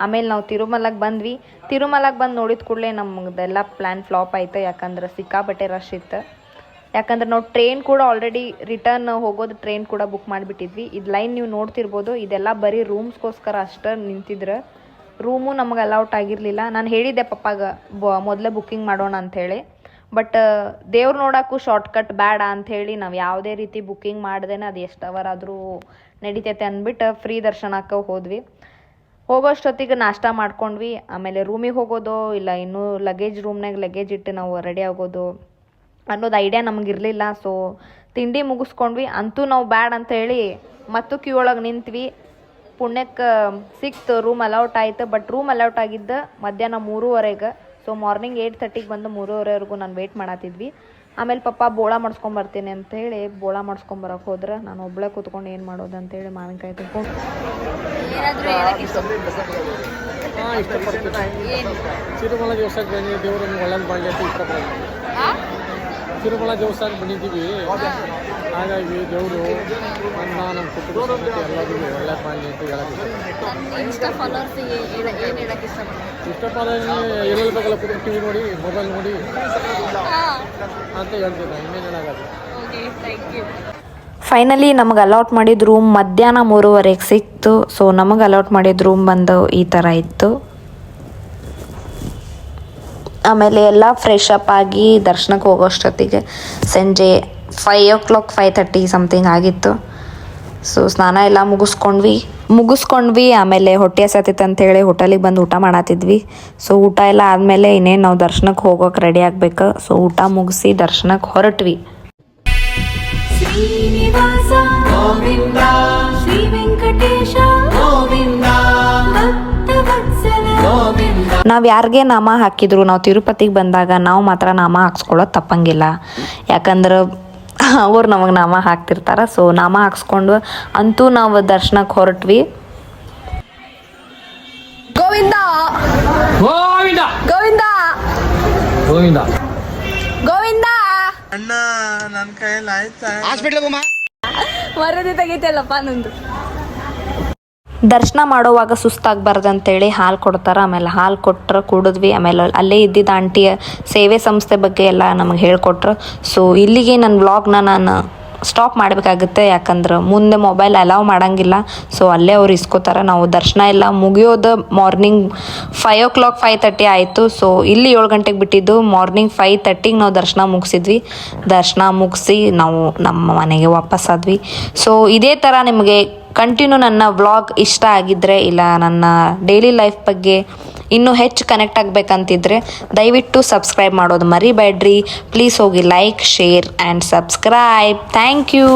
ಆಮೇಲೆ ನಾವು ತಿರುಮಲಕ್ಕೆ ಬಂದ್ವಿ. ತಿರುಮಲಕ್ಕೆ ಬಂದು ನೋಡಿದ ಕೂಡಲೇ ನಮ್ದೆಲ್ಲ ಪ್ಲ್ಯಾನ್ ಫ್ಲಾಪ್ ಆಯ್ತು. ಯಾಕಂದ್ರೆ ಸಿಕ್ಕಾಪಟ್ಟೆ ರಶ್ ಇತ್ತು. ಯಾಕಂದ್ರೆ ನಾವು ಟ್ರೈನ್ ಕೂಡ ಆಲ್ರೆಡಿ ರಿಟರ್ನ್ ಹೋಗೋದು ಟ್ರೈನ್ ಕೂಡ ಬುಕ್ ಮಾಡಿಬಿಟ್ಟಿದ್ವಿ. ಇದು ಲೈನ್ ನೀವು ನೋಡ್ತಿರ್ಬೋದು, ಇದೆಲ್ಲ ಬರೀ ರೂಮ್ಸ್ಗೋಸ್ಕರ ಅಷ್ಟೇ ನಿಂತಿದ್ರೆ. ರೂಮು ನಮಗೆ ಅಲೌಟ್ ಆಗಿರಲಿಲ್ಲ. ನಾನು ಹೇಳಿದ್ದೆ ಪಪ್ಪಾಗ ಮೊದಲೇ ಬುಕ್ಕಿಂಗ್ ಮಾಡೋಣ ಅಂಥೇಳಿ. ಬಟ್ ದೇವ್ರು ನೋಡೋಕ್ಕೂ ಶಾರ್ಟ್ಕಟ್ ಬೇಡ ಅಂಥೇಳಿ ನಾವು ಯಾವುದೇ ರೀತಿ ಬುಕ್ಕಿಂಗ್ ಮಾಡ್ದೇನೆ ಅದು ಎಷ್ಟು ಅವರ್ ಆದರೂ ನಡಿತೈತೆ ಅಂದ್ಬಿಟ್ಟು ಫ್ರೀ ದರ್ಶನಕ್ಕೆ ಹೋದ್ವಿ. ಹೋಗೋಷ್ಟೊತ್ತಿಗೆ ನಾಷ್ಟ ಮಾಡ್ಕೊಂಡ್ವಿ. ಆಮೇಲೆ ರೂಮಿಗೆ ಹೋಗೋದು ಇಲ್ಲ ಇನ್ನೂ ಲಗೇಜ್ ರೂಮ್ನಾಗ ಲಗೇಜ್ ಇಟ್ಟು ನಾವು ರೆಡಿ ಆಗೋದು ಅನ್ನೋದು ಐಡಿಯಾ ನಮಗಿರಲಿಲ್ಲ. ಸೊ ತಿಂಡಿ ಮುಗಿಸ್ಕೊಂಡ್ವಿ. ಅಂತೂ ನಾವು ಬ್ಯಾಡ್ ಅಂಥೇಳಿ ಮತ್ತು ಕ್ಯೂ ಒಳಗೆ ನಿಂತ್ವಿ. ಪುಣ್ಯಕ್ಕೆ ಸಿಕ್ತು, ರೂಮ್ ಅಲೌಟ್ ಆಯಿತು. ಬಟ್ ರೂಮ್ ಅಲೌಟ್ ಆಗಿದ್ದು ಮಧ್ಯಾಹ್ನ 3:30. ಸೊ ಮಾರ್ನಿಂಗ್ 8:30ಗೆ ಬಂದು 3:30ವರೆಗೂ ನಾನು ವೆಯ್ಟ್ ಮಾಡತ್ತಿದ್ವಿ. ಆಮೇಲೆ ಪಪ್ಪ ಬೋಳ ಮಾಡಿಸ್ಕೊಂಬರ್ತೀನಿ ಅಂತೇಳಿ ಬೋಳ ಮಾಡಿಸ್ಕೊಂಬರಕ್ಕೆ ಹೋದ್ರೆ ನಾನು ಒಬ್ಬಳೇ ಕೂತ್ಕೊಂಡು ಏನು ಮಾಡೋದು ಅಂತೇಳಿ ಮಾವಿನಕಾಯಿ ತಿಳ್ಕೊಂಡು ತಿರುಮಲ ದೇವಸ್ಥಾನಕ್ಕೆ ಬಂದು ದೇವರನ್ನು ಒಳ್ಳೇದು ಮಾಡಲಿ ಅಂತ ಇಷ್ಟಪಡ್ತೀನಿ. ತಿರುಮಲ ದೇವಸ್ಥಾನಕ್ಕೆ ಬಂದಿದ್ದೀವಿ. ಹಾಗಾಗಿ ದೇವರು ಅನ್ನ ನಮ್ಮ ಕುಟುಂಬ ಎಲ್ಲರಿಗೂ ಒಳ್ಳೇದು ಮಾಡಲಿ ಅಂತ ಹೇಳಕ್ಕೆ ಇಷ್ಟಪಡ ಎಲ್ಲಬೇಕಲ್ಲ ಕುಟುಂಬ ಟಿವಿ ನೋಡಿ ಮೊಬೈಲ್ ನೋಡಿ ಅಂತ ಹೇಳ್ತೀನಿ. ಇನ್ನೇನು ಹೇಳೋದು. ಫೈನಲಿ ನಮಗೆ ಅಲಾಟ್ ಮಾಡಿದ ರೂಮ್ ಮಧ್ಯಾಹ್ನ 3:30ಗೆ ಸಿಕ್ತು. ಸೊ ನಮಗೆ ಅಲಾಟ್ ಮಾಡಿದ ರೂಮ್ ಬಂದು ಈ ಥರ ಇತ್ತು. ಆಮೇಲೆ ಎಲ್ಲ ಫ್ರೆಶ್ ಅಪ್ ಆಗಿ ದರ್ಶನಕ್ಕೆ ಹೋಗೋಷ್ಟೊತ್ತಿಗೆ ಸಂಜೆ 5:30 ಸಮಥಿಂಗ್ ಆಗಿತ್ತು. ಸೊ ಸ್ನಾನ ಎಲ್ಲ ಮುಗಿಸ್ಕೊಂಡ್ವಿ. ಆಮೇಲೆ ಹೊಟ್ಟೆ ಹಸತಿತ್ತು ಅಂತೇಳಿ ಹೋಟೆಲಿಗೆ ಬಂದು ಊಟ ಮಾಡತ್ತಿದ್ವಿ. ಸೊ ಊಟ ಎಲ್ಲ ಆದಮೇಲೆ ಇನ್ನೇನು ನಾವು ದರ್ಶನಕ್ಕೆ ಹೋಗೋಕೆ ರೆಡಿ ಆಗಬೇಕು. ಸೊ ಊಟ ಮುಗಿಸಿ ದರ್ಶನಕ್ಕೆ ಹೊರಟ್ವಿ. ಶ್ರೀನಿವಾಸ ಗೋವಿಂದ, ಶ್ರೀ ವೆಂಕಟೇಶ ಗೋವಿಂದ, ಭಕ್ತವತ್ಸಲ ಗೋವಿಂದ. ನಾವು ಯಾರಿಗೆ ನಾಮ ಹಾಕಿದ್ರು ನಾವು ತಿರುಪತಿಗೆ ಬಂದಾಗ ನಾವು ಮಾತ್ರ ನಾಮ ಹಾಕ್ಸ್ಕೊಳ್ಳೋದು ತಪ್ಪಂಗಿಲ್ಲ. ಯಾಕಂದ್ರೆ ಅವ್ರು ನಮಗೆ ನಾಮ ಹಾಕ್ತಿರ್ತಾರೆ. ಸೊ ನಾಮ ಹಾಕ್ಸ್ಕೊಂಡು ಅಂತೂ ನಾವು ದರ್ಶನಕ್ಕೆ ಹೊರಟ್ವಿ. ಗೋವಿಂದ ಗೋವಿಂದ ಗೋವಿಂದ ಗೋವಿಂದ ಗೋವಿಂದ ಅಣ್ಣ ನನ್ನ ಕೈಯಲ್ಲಿ ಆಯ್ತಾ ಹಾಸ್ಪಿಟ್ಲ್ ಮರದಿ ತೆಗಿತಲ್ಲಪ್ಪ ನಂದು. ದರ್ಶನ ಮಾಡೋವಾಗ ಸುಸ್ತಾಗಬಾರ್ದು ಅಂತೇಳಿ ಹಾಲು ಕೊಡ್ತಾರೆ. ಆಮೇಲೆ ಹಾಲು ಕೊಟ್ಟರೆ ಕುಡಿದ್ವಿ. ಆಮೇಲೆ ಅಲ್ಲೇ ಇದ್ದಿದ್ದ ಆಂಟಿಯ ಸೇವೆ ಸಂಸ್ಥೆ ಬಗ್ಗೆ ಎಲ್ಲ ನಮಗೆ ಹೇಳ್ಕೊಟ್ರು. ಸೊ ಇಲ್ಲಿಗೆ ನನ್ನ ವ್ಲಾಗ್ನ ನಾನು ಸ್ಟಾಪ್ ಮಾಡಬೇಕಾಗುತ್ತೆ. ಯಾಕಂದ್ರೆ ಮುಂದೆ ಮೊಬೈಲ್ ಅಲೌ ಮಾಡೋಂಗಿಲ್ಲ. ಸೊ ಅಲ್ಲೇ ಅವ್ರು ಇಸ್ಕೋತಾರೆ. ನಾವು ದರ್ಶನ ಎಲ್ಲ ಮುಗಿಯೋದು ಮಾರ್ನಿಂಗ್ 5:00 5:30 ಆಯಿತು. ಸೊ ಇಲ್ಲಿ 7 ಗಂಟೆಗೆ ಬಿಟ್ಟಿದ್ದು. ಮಾರ್ನಿಂಗ್ 5:30ಗೆ ನಾವು ದರ್ಶನ ಮುಗಿಸಿದ್ವಿ. ದರ್ಶನ ಮುಗಿಸಿ ನಾವು ನಮ್ಮ ಮನೆಗೆ ವಾಪಸ್ಸಾದ್ವಿ. ಸೊ ಇದೇ ಥರ ನಿಮಗೆ ಕಂಟಿನ್ಯೂ ನನ್ನ ವ್ಲಾಗ್ ಇಷ್ಟ ಆಗಿದ್ದರೆ ಇಲ್ಲ ನನ್ನ ಡೈಲಿ ಲೈಫ್ ಬಗ್ಗೆ ಇನ್ನೂ ಹೆಚ್ಚು ಕನೆಕ್ಟ್ ಆಗಬೇಕಂತಿದ್ರೆ ದಯವಿಟ್ಟು ಸಬ್ಸ್ಕ್ರೈಬ್ ಮಾಡೋದು ಮರಿಬೇಡ್ರಿ. ಪ್ಲೀಸ್ ಹೋಗಿ like, share and subscribe. Thank you.